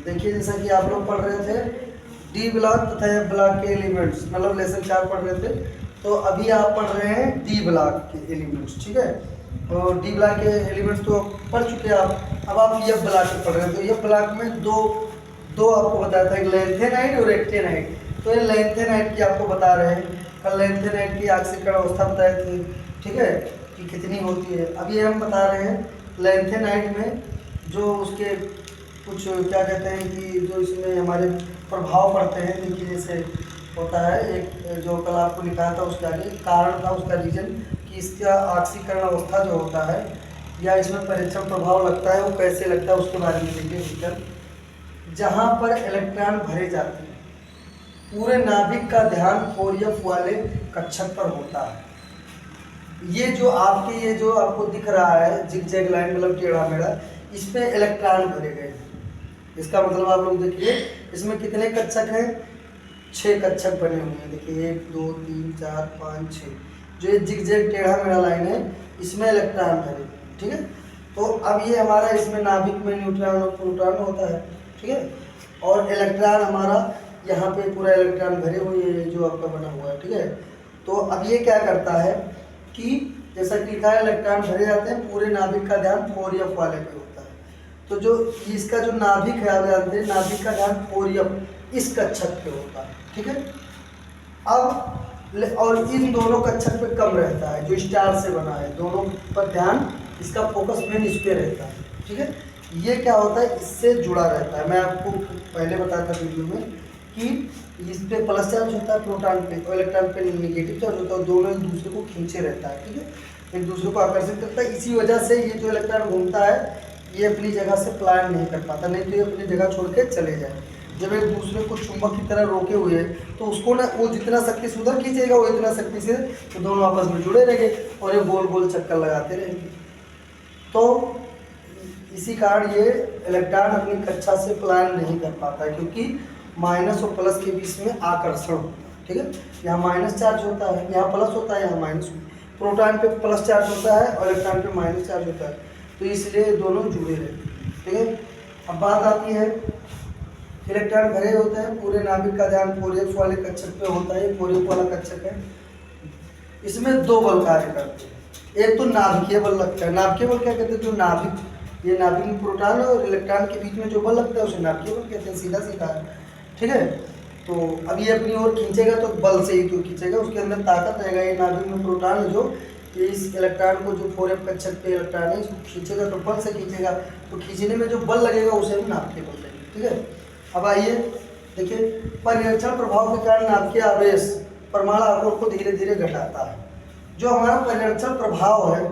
देखिए जैसा कि आप लोग पढ़ रहे थे डी ब्लॉक तथा एफ ब्लॉक के एलिमेंट्स, मतलब लेसन 4 पढ़ रहे थे, तो अभी आप पढ़ रहे हैं डी ब्लॉक के एलिमेंट्स। ठीक है, और डी ब्लॉक के एलिमेंट्स तो पढ़ चुके हैं आप। अब आप एफ ब्लॉक के पढ़ रहे हैं, तो एफ ब्लॉक में दो आपको बताया था, एक लैंथेनाइड और एक्टेनाइड। तो ये लैंथेनाइड की आपको बता रहे हैं, कल लैंथेनाइड की आक्सीकरण अवस्था बताए थे, ठीक है, कि कितनी होती है। अब ये हम बता रहे हैं लैंथेनाइड में जो उसके कुछ क्या कहते हैं कि जो इसमें हमारे प्रभाव पड़ते हैं। देखिए जैसे होता है एक जो कल आपको लिखा था उसके आगे कारण था, उसका रीजन कि इसका आक्सीकरण अवस्था जो होता है या इसमें परीक्षण प्रभाव लगता है वो कैसे लगता है उसके बारे में देखिए विकल्प। जहाँ पर इलेक्ट्रॉन भरे जाते हैं पूरे नाभिक का ध्यान 4f वाले कक्षक पर होता है। ये जो आपको दिख रहा है जिगजैग लाइन, मतलब टेढ़ा मेढ़ा, इस पे इलेक्ट्रॉन भरे गए हैं। इसका मतलब आप लोग देखिए इसमें कितने कक्षक हैं, 6 कक्षक बने हुए हैं। देखिए 1 2 3 4 5 6, जो ये जिगजैग टेढ़ा मेढ़ा लाइन है इसमें इलेक्ट्रॉन भरे। ठीक है, तो अब ये हमारा इसमें नाभिक में न्यूट्रॉन और प्रोटॉन होता है। ठीक है, और इलेक्ट्रॉन हमारा यहाँ पे पूरा इलेक्ट्रॉन भरे हुए जो आपका बना हुआ है। ठीक है, तो अब ये क्या करता है कि जैसा कि लिखा है इलेक्ट्रॉन भरे जाते हैं, पूरे नाभिक का ध्यान 4f वाले पे होता है। तो जो इसका जो नाभिक है आप जानते हैं नाभिक का ध्यान 4f इस कक्षक पे होता है। ठीक है, अब और इन दोनों कक्षक पे कम रहता है, जो स्टार से बना है दोनों पर ध्यान, इसका फोकस मेन इस पे रहता है। ठीक है, ये क्या होता है इससे जुड़ा रहता है। मैं आपको पहले बताया था वीडियो में कि इस पे प्लस चार्ज होता है प्रोटॉन पे और इलेक्ट्रॉन पे नेगेटिव चार्ज होता है, दोनों एक दूसरे को खींचे रहता है। ठीक है, एक दूसरे को आकर्षित करता है। इसी वजह से ये जो इलेक्ट्रॉन घूमता है ये अपनी जगह से पलायन नहीं कर पाता, नहीं तो ये अपनी जगह छोड़ के चले जाए। जब एक दूसरे को चुंबक की तरह रोके हुए है तो उसको ना वो जितना शक्ति से उधर खींचेगा वो इतना शक्ति से, तो दोनों आपस में जुड़े रहेंगे और ये गोल गोल चक्कर लगाते रहेंगे। तो इसी कारण ये इलेक्ट्रॉन अपनी कक्षा से पलायन नहीं कर पाता है, क्योंकि माइनस और प्लस के बीच में आकर्षण होता है। ठीक है, यहाँ माइनस चार्ज होता है, यहाँ प्लस होता है, यहाँ माइनस। प्रोटॉन पे प्लस चार्ज होता है और इलेक्ट्रॉन पे माइनस चार्ज होता है, तो इसलिए दोनों जुड़े रहते हैं। ठीक है, अब बात आती है इलेक्ट्रॉन भरे होते हैं, पूरे नाभिक का ध्यान 4f वाले कक्षक पे होता है। 4f वाला कक्षक है, इसमें 2 बल कार्य करते हैं। एक तो नाभिकीय बल लगता है। नाभिकीय बल क्या कहते हैं, जो नाभिक, ये नाभिक में प्रोटॉन और इलेक्ट्रॉन के बीच में जो बल लगता है उसे नाभिकीय बल कहते हैं, सीधा सीधा है। ठीक है, तो अब ये अपनी ओर खींचेगा तो बल से ही तो खींचेगा, उसके अंदर ताकत रहेगा। ये नाभिक में प्रोटॉन जो ये इस इलेक्ट्रॉन को जो 4f कक्षक पे इलेक्ट्रॉन है इसको खींचेगा तो बल से खींचेगा, तो खींचने में जो बल लगेगा उसे हम नाभिकीय बल कहेंगे। ठीक है, अब आइए देखिए परिरक्षण प्रभाव के कारण नाभिकीय आवेश परमाणु आकार को धीरे धीरे घटाता है। जो हमारा परिरक्षण प्रभाव है,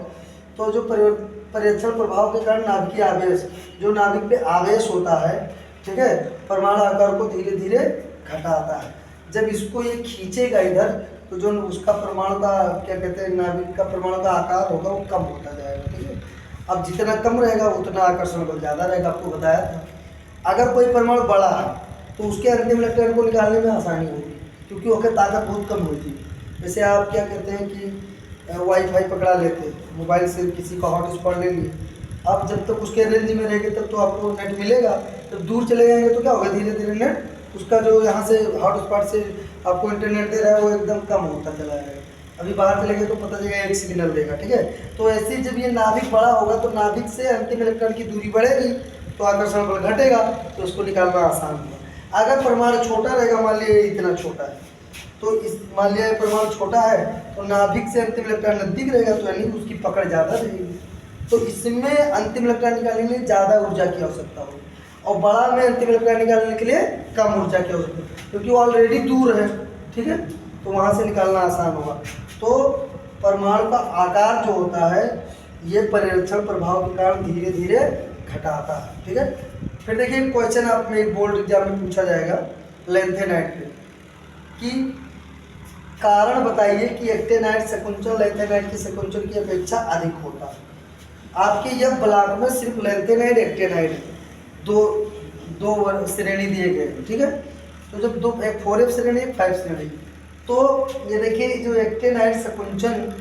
तो जो परिरक्षण प्रभाव के कारण नाभिकीय आवेश, जो नाभिक पे आवेश होता है, ठीक है, परमाणु आकार को धीरे धीरे घटाता है। जब इसको ये खींचेगा इधर तो जो उसका परमाणु का क्या कहते हैं, नाभिक का परमाणु का आकार होगा वो कम होता जाएगा। ठीक है, अब जितना कम रहेगा उतना आकर्षण बल ज़्यादा रहेगा। आपको बताया था अगर कोई परमाणु बड़ा है तो उसके अंतिम इलेक्ट्रॉन को निकालने में आसानी होगी, क्योंकि उसकी ताकत बहुत कम होती है। जैसे आप क्या कहते हैं कि वाईफाई पकड़ा लेते, मोबाइल से किसी का हॉटस्पॉट ले लिए, आप जब तक उसके रेंज में रहेंगे तब तो आपको नेट मिलेगा, जब दूर चले जाएंगे तो क्या होगा, धीरे धीरे नेट उसका जो यहाँ से हॉटस्पॉट से आपको इंटरनेट दे रहा है वो एकदम कम होता चला जाएगा। अभी बाहर चलेंगे तो पता चलेगा 1 सिग्नल देगा। ठीक है, तो ऐसे जब ये नाभिक बड़ा होगा तो नाभिक से अंतिम इलेक्ट्रॉन की दूरी बढ़ेगी तो आकर्षण बल घटेगा, तो उसको निकालना आसान होगा। अगर परमाणु छोटा रहेगा, मान लिया इतना छोटा है, तो इस मान लिया परमाणु छोटा है तो नाभिक से अंतिम इलेक्ट्रॉन नजदीक रहेगा, तो यानी उसकी पकड़ ज़्यादा रहेगी, तो इसमें अंतिम इलेक्ट्रॉन निकालने के लिए ज़्यादा ऊर्जा की आवश्यकता होगी, और बड़ा में अंतिम इलेक्ट्रॉन निकालने के लिए कम ऊर्जा की आवश्यकता है, क्योंकि वो ऑलरेडी दूर है। ठीक है, तो वहाँ से निकालना आसान होगा। तो परमाणु का आकार जो होता है ये परिरक्षण प्रभाव के कारण धीरे धीरे घटाता है। ठीक है, फिर देखिए क्वेश्चन आप में एक बोर्ड एग्जाम में पूछा जाएगा लैंथेनाइड पे कि कारण बताइए कि एक्टेनाइड सकुंचल लैंथेनाइड की सकुंचल की अपेक्षा अधिक होता है। आपके यह ब्लॉक में सिर्फ लैंथेनाइड एक्टेनाइड है, दो श्रेणी दिए गए हैं। ठीक है, तो जब दो, एक 4f श्रेणी, एक 5 श्रेणी, तो ये देखिए जो एक्टेनाइड सकुंचन,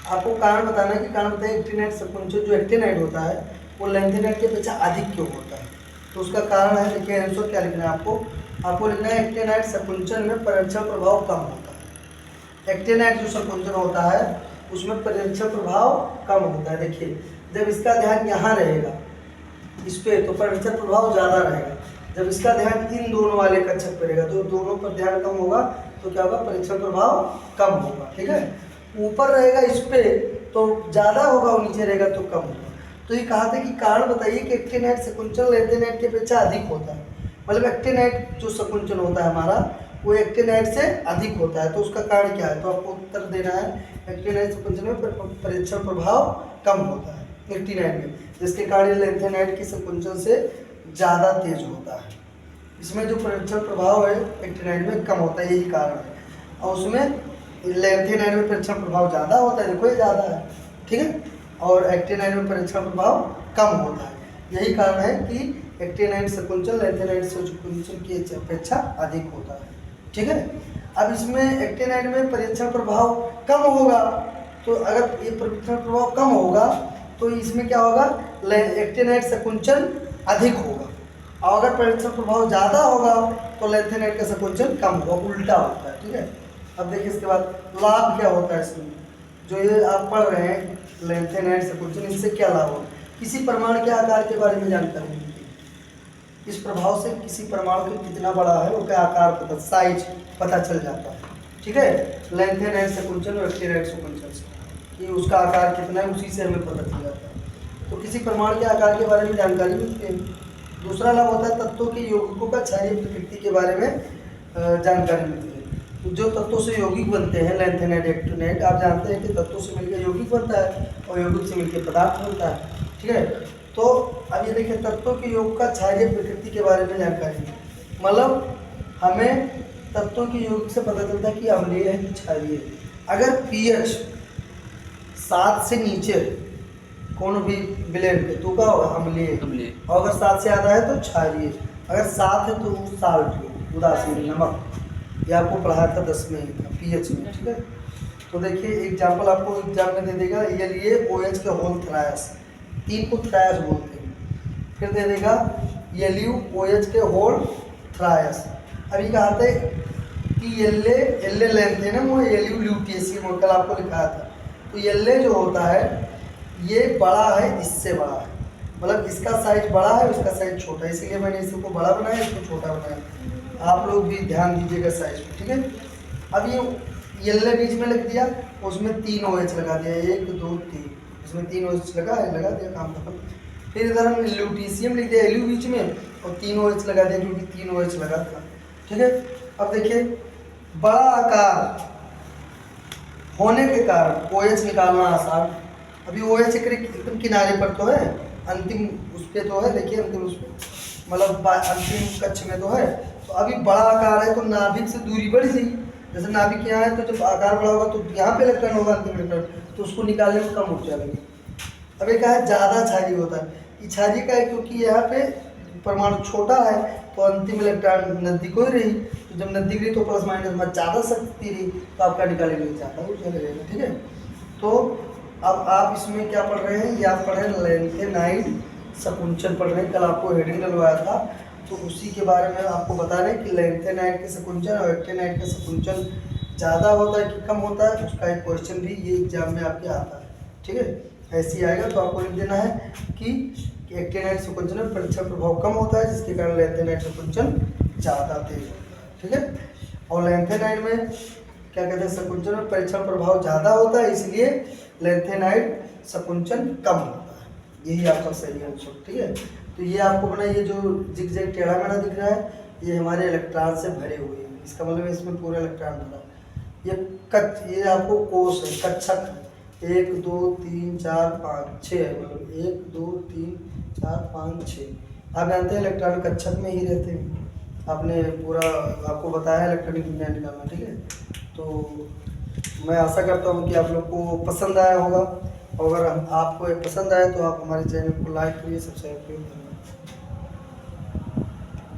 आपको कारण बताना है कि कारण बताइए एक्टेनाइड सकुंचन जो एक्टेनाइड होता है वो लैंथेनाइड की अपेक्षा अधिक क्यों होता है। तो उसका कारण है, देखिए आंसर क्या लिखना है आपको लिखना है एक्टिनाइड संकुचन में परीक्षण प्रभाव कम होता है। एक्टिनाइड जो संकुचन होता है उसमें परीक्षण प्रभाव कम होता है। देखिए जब इसका ध्यान यहाँ रहेगा इस पे तो परीक्षण प्रभाव ज़्यादा रहेगा, जब इसका ध्यान इन दोनों वाले कक्षक पर रहेगा तो दोनों पर ध्यान कम होगा तो क्या होगा, परीक्षण प्रभाव कम होगा। ठीक है, ऊपर रहेगा इस पे तो ज़्यादा होगा और नीचे रहेगा तो कम होगा। तो ये कहा था कि कारण बताइए कि एक्टिनाइड संकुचन लेंथेनाइड की अपेक्षा अधिक होता है, मतलब एक्टिनाइड जो संकुचन होता है हमारा वो एक्टिनाइड से अधिक होता है, तो उसका कारण क्या है। तो आपको उत्तर देना है एक्टिनाइड संकुचन में परीक्षण प्रभाव कम होता है एक्टिनाइड में, जिसके कारण लेंथेनाइड की संकुचन से ज़्यादा तेज होता है। इसमें जो परीक्षण प्रभाव है एक्टिनाइड में कम होता है, यही कारण है। और उसमें लेंथेनाइड में परीक्षण प्रभाव ज़्यादा होता है, देखो ये ज़्यादा है, ठीक है, और एक्टिनाइड में परीक्षण प्रभाव कम होता है। यही कारण है कि एक्टिनाइड संकुचन लेंथेनाइड संकुचन की अपेक्षा अधिक होता है। ठीक है, अब इसमें एक्टिनाइड में परीक्षण प्रभाव कम होगा, तो अगर ये परीक्षण प्रभाव कम होगा तो इसमें क्या होगा, एक्टिनाइड संकुचन अधिक होगा, और अगर परीक्षण प्रभाव ज़्यादा होगा तो लेंथेनाइड का संकुचन कम होगा, उल्टा होता है। ठीक है, अब देखिए इसके बाद लाभ क्या होता है इसमें, जो ये आप पढ़ रहे हैं लेंथेनाइड संकुचन, इससे क्या लाभ होगा, किसी परमाणु के आकार के बारे में जानकारी मिलती है। इस प्रभाव से किसी परमाणु का कितना बड़ा है उसका आकार साइज पता चल जाता है। ठीक है, लेंथेनाइड संकुचन और एक्टिनाइड संकुचन से कि उसका आकार कितना है उसी से हमें पता चल जाता है। तो किसी परमाणु के आकार के बारे में जानकारी मिलती है। दूसरा लाभ होता है तत्वों के यौगिकों का क्षारीय प्रकृति के बारे में जानकारी मिलती है। जो तत्वों से यौगिक बनते हैं लेंथेनाइड एक्टिनाइड, आप जानते हैं कि तत्वों से मिलकर यौगिक बनता है और यौगिक से मिलकर पदार्थ बनता है। ठीक है, तो अब ये देखिए तत्वों के योग का क्षारीय प्रकृति के बारे में जानकारी, मतलब हमें तत्वों के योग से पता चलता है कि अम्लीय है कि क्षारीय है। अगर पीएच 7 से नीचे कौन भी ब्लेंड पे तो क्या होगा, अम्लीय, और अगर 7 से ज़्यादा है तो क्षारीय, अगर 7 है तो साल्ट उदासीन नमक, ये आपको पढ़ाया था 10 में पीएच में। ठीक है, तो देखिए एग्जाम्पल आपको एग्जाम में दे देगा, ये OH के होल थ्रायस, 3 को थ्रायस बोलते हैं, फिर दे देगा OH के होल थ्रायस। अभी कहा था कि एल्ले लेंथ है ना, वो ल्यूटियसियम कल आपको लिखाया था। तो एल्ले जो होता है ये बड़ा है, इससे बड़ा है, मतलब इसका साइज बड़ा है उसका साइज छोटा है, इसलिए मैंने इसको बड़ा बनाया इसको छोटा बनाया। आप लोग भी ध्यान दीजिएगा साइज पे। ठीक है, अब ये एल्ले बीच में लिख दिया, उसमें 3 OH लगा दिया, 1 2 3, इसमें 3 OH लगा दिया, काम खत्म। फिर इधर हम ल्यूटीशियम लिख दिया एलयू बीच में और 3 OH लगा दिया क्योंकि 3 OH लगा था। ठीक है, अब देखिए बड़ा आकार होने के कारण OH निकालना आसान। अभी OH एकदम किनारे पर तो है, अंतिम उस पर तो है, देखिए अंतिम उस पर मतलब अंतिम कक्ष में तो है। तो अभी बड़ा आकार है तो नाभिक से दूरी बढ़ जाएगी, जैसे नाभिक यहाँ है तो जब आकार बड़ा होगा तो यहाँ पे इलेक्ट्रॉन होगा अंतिम इलेक्ट्रॉन, तो उसको निकालने में कम ऊर्जा लगेगी। अब ये कहा है ज़्यादा क्षारीय होता है, ये क्षारीय का है क्योंकि यहाँ पे परमाणु छोटा है तो अंतिम इलेक्ट्रॉन नजदीक ही रही, तो जब नजदीक रही तो प्लस माइनस में ज़्यादा शक्ति रही तो आपका निकालने में ज़्यादा ऊर्जा लगेगा। ठीक है, तो अब आप इसमें क्या पढ़ रहे हैं, ये आप पढ़ रहे हैं लेंथेनाइड संकुचन पढ़ रहे हैं, कल आपको हेडिंग डलवाया था तो उसी के बारे में आपको बता रहे हैं कि लेंथेनाइड के संकुचन और एक्टिनाइड का संकुचन ज़्यादा होता है कि कम होता है, उसका एक क्वेश्चन भी ये एग्जाम में आपके आता है। ठीक है, ऐसे ही आएगा, तो आपको लिख देना है कि एक्टिनाइड संकुचन में परीक्षण प्रभाव कम होता है जिसके कारण लेंथेनाइड संकुचन ज़्यादा तेज होता है। ठीक है, और लेंथेनाइड में क्या कहते हैं, संकुचन में परीक्षण प्रभाव ज़्यादा होता है इसलिए लेंथेनाइड संकुचन कम होता है, यही आपका सही आंसर। ठीक है, तो ये आपको बना, ये जो जिग-जैग टेढ़ा मेढ़ा दिख रहा है ये हमारे इलेक्ट्रॉन से भरे हुए हैं, इसका मतलब इसमें पूरा इलेक्ट्रॉन भरा। ये आपको कोष है, कक्षक 1 2 3 4 5 6 है, मतलब 1 2 3 4 5 6। आप जानते हैं इलेक्ट्रॉन कक्षक में ही रहते हैं, आपने पूरा आपको बताया है इलेक्ट्रॉनिक विज्ञान निकालना। ठीक है, तो मैं आशा करता हूँ कि आप लोग को पसंद आया होगा, और अगर आपको पसंद आए तो आप हमारे चैनल को लाइक करिए, सब्सक्राइब करिए।